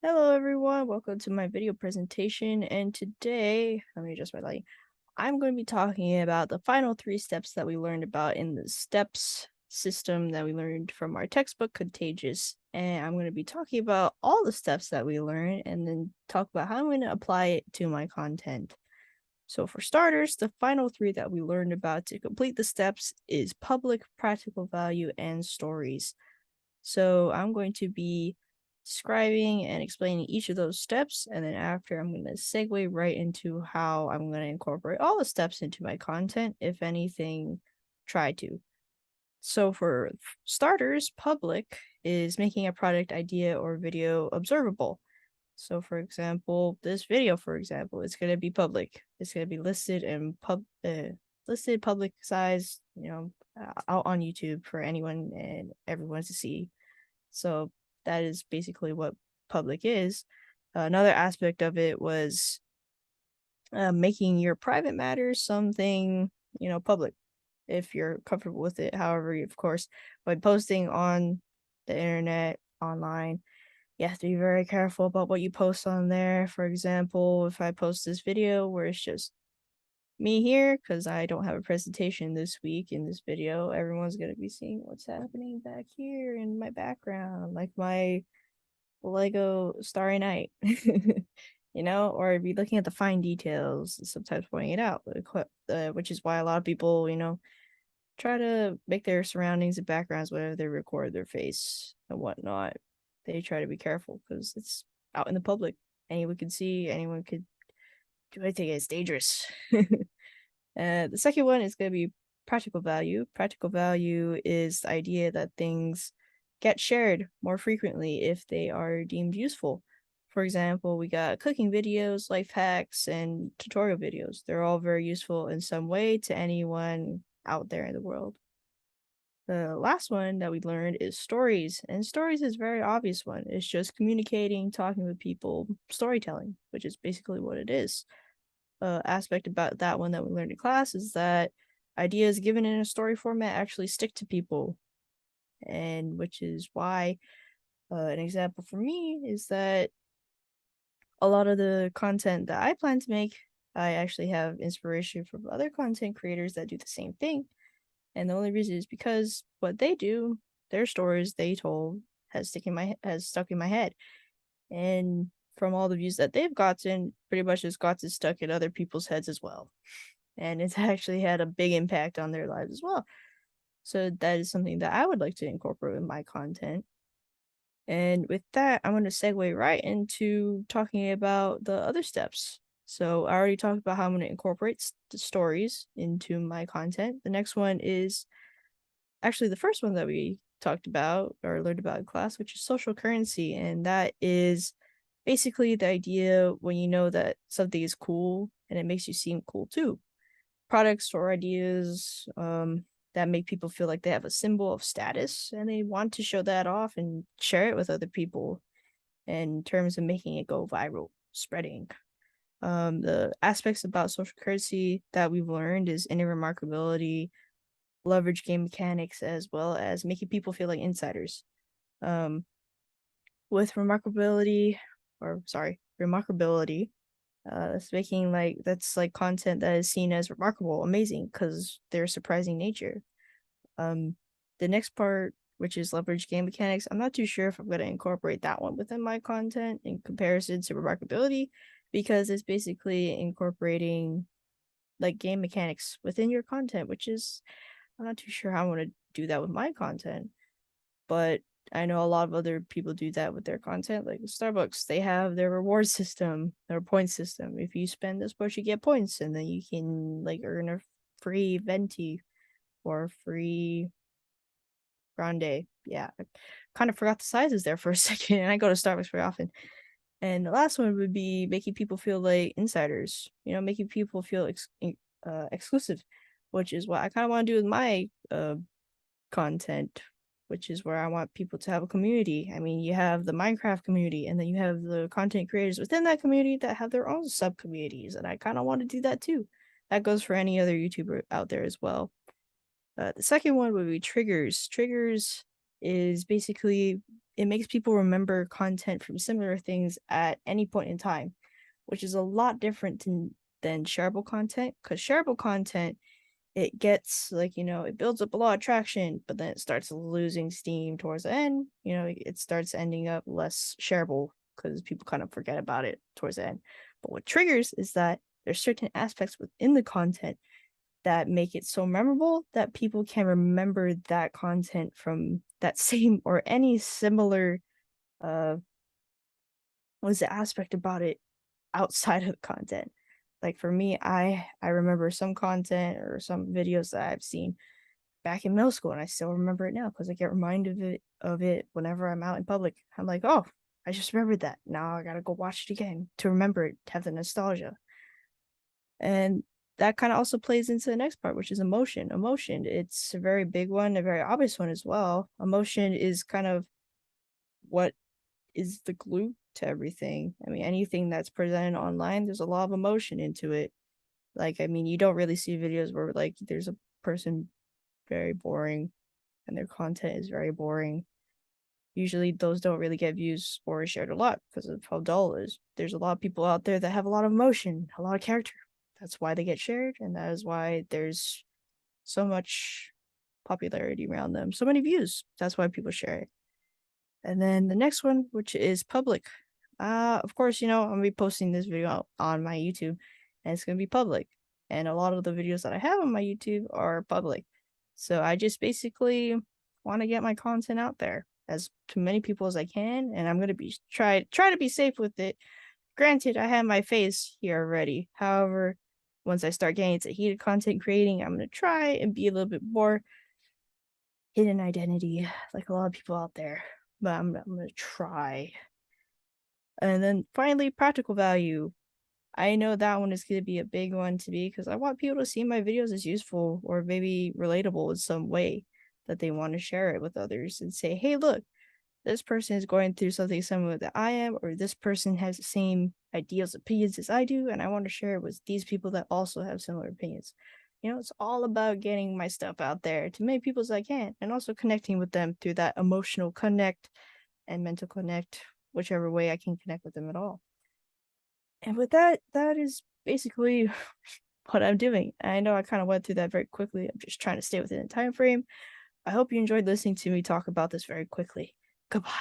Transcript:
Hello everyone, welcome to my video presentation, and today, let me adjust my light. I'm going to be talking about the final three steps that we learned about in the STEPS system that we learned from our textbook Contagious. And I'm going to be talking about all the steps that we learned and then talk about how I'm going to apply it to my content. So for starters, the final three that we learned about to complete the steps is public, practical value, and stories. So I'm going to be describing and explaining each of those steps, and then after I'm going to segue right into how I'm going to incorporate all the steps into my content, if anything, try to. So for starters, public is making a product idea or video observable. So for example, this video, for example, it's going to be public. It's going to be listed and listed public size, out on YouTube for anyone and everyone to see. So that is basically what public is. Another aspect of it was making your private matters something, public if you're comfortable with it. However, of course, by posting on the internet, online, you have to be very careful about what you post on there. For example, if I post this video where it's just me here, because I don't have a presentation this week in this video, everyone's going to be seeing what's happening back here in my background, like my Lego Starry Night, or be looking at the fine details, sometimes pointing it out, which is why a lot of people, try to make their surroundings and backgrounds whenever they record their face and whatnot. They try to be careful because it's out in the public. Anyone can see, anyone could do anything. It's dangerous. The second one is going to be practical value. Practical value is the idea that things get shared more frequently if they are deemed useful. For example, we got cooking videos, life hacks, and tutorial videos. They're all very useful in some way to anyone out there in the world. The last one that we learned is stories, and stories is a very obvious one. It's just communicating, talking with people, storytelling, which is basically what it is. Aspect about that one that we learned in class is that ideas given in a story format actually stick to people, and which is why an example for me is that a lot of the content that I plan to make, I actually have inspiration from other content creators that do the same thing. And the only reason is because what they do, their stories they told has stuck in my head. And from all the views that they've gotten, pretty much has gotten stuck in other people's heads as well. And it's actually had a big impact on their lives as well. So that is something that I would like to incorporate in my content. And with that, I'm going to segue right into talking about the other steps. So I already talked about how I'm going to incorporate the stories into my content. The next one is actually the first one that we talked about or learned about in class, which is social currency. And that is basically the idea when you know that something is cool and it makes you seem cool too. Products or ideas that make people feel like they have a symbol of status and they want to show that off and share it with other people in terms of making it go viral, spreading. The aspects about social currency that we've learned is inner remarkability, leverage game mechanics, as well as making people feel like insiders. Um, with remarkability, it's making that's like content that is seen as remarkable, amazing, because their surprising nature. Um, the next part, which is leverage game mechanics, I'm not too sure if I'm going to incorporate that one within my content in comparison to remarkability, because it's basically incorporating like game mechanics within your content, which is I'm not too sure how I want to do that with my content, but I know a lot of other people do that with their content. Like Starbucks, they have their reward system, their point system. If you spend this much, you get points, and then you can like earn a free venti or free grande. Yeah, I kind of forgot the sizes there for a second, and I go to Starbucks very often. And the last one would be making people feel like insiders. Making people feel exclusive, which is what I kind of want to do with my content, which is where I want people to have a community. I mean, you have the Minecraft community, and then you have the content creators within that community that have their own sub communities, and I kind of want to do that too. That goes for any other YouTuber out there as well. The second one would be triggers. Triggers is basically it makes people remember content from similar things at any point in time, which is a lot different than shareable content. Because shareable content, it gets like, it builds up a lot of traction, but then it starts losing steam towards the end. It starts ending up less shareable because people kind of forget about it towards the end. But what triggers is that there's certain aspects within the content that make it so memorable that people can remember that content from that same or any similar uh was the aspect about it outside of the content. Like for me, I remember some content or some videos that I've seen back in middle school, and I still remember it now because I get reminded of it whenever I'm out in public. I'm like, oh, I just remembered that. Now I gotta go watch it again to remember it, to have the nostalgia. And that kind of also plays into the next part, which is emotion. Emotion, it's a very big one, a very obvious one as well. Emotion is kind of what is the glue to everything. I mean, anything that's presented online, there's a lot of emotion into it. Like, I mean, you don't really see videos where like there's a person very boring and their content is very boring. Usually those don't really get views or shared a lot because of how dull it is. There's a lot of people out there that have a lot of emotion, a lot of character. That's why they get shared, and that is why there's so much popularity around them, so many views. That's why people share it. And then the next one, which is public. Of course, I'm gonna be posting this video out on my YouTube, and it's gonna be public. And a lot of the videos that I have on my YouTube are public. So I just basically want to get my content out there as to many people as I can, and I'm gonna be try to be safe with it. Granted, I have my face here already. However, once I start getting into heated content creating, I'm gonna try and be a little bit more hidden identity, like a lot of people out there. But I'm gonna try. And then finally, practical value. I know that one is going to be a big one to me because I want people to see my videos as useful or maybe relatable in some way that they want to share it with others and say, hey, look, this person is going through something similar that I am, or this person has the same ideas, opinions as I do, and I want to share it with these people that also have similar opinions. It's all about getting my stuff out there to many people as I can, and also connecting with them through that emotional connect and mental connect, whichever way I can connect with them at all. And with that, that is basically what I'm doing. I know I kind of went through that very quickly. I'm just trying to stay within the time frame. I hope you enjoyed listening to me talk about this very quickly. Goodbye.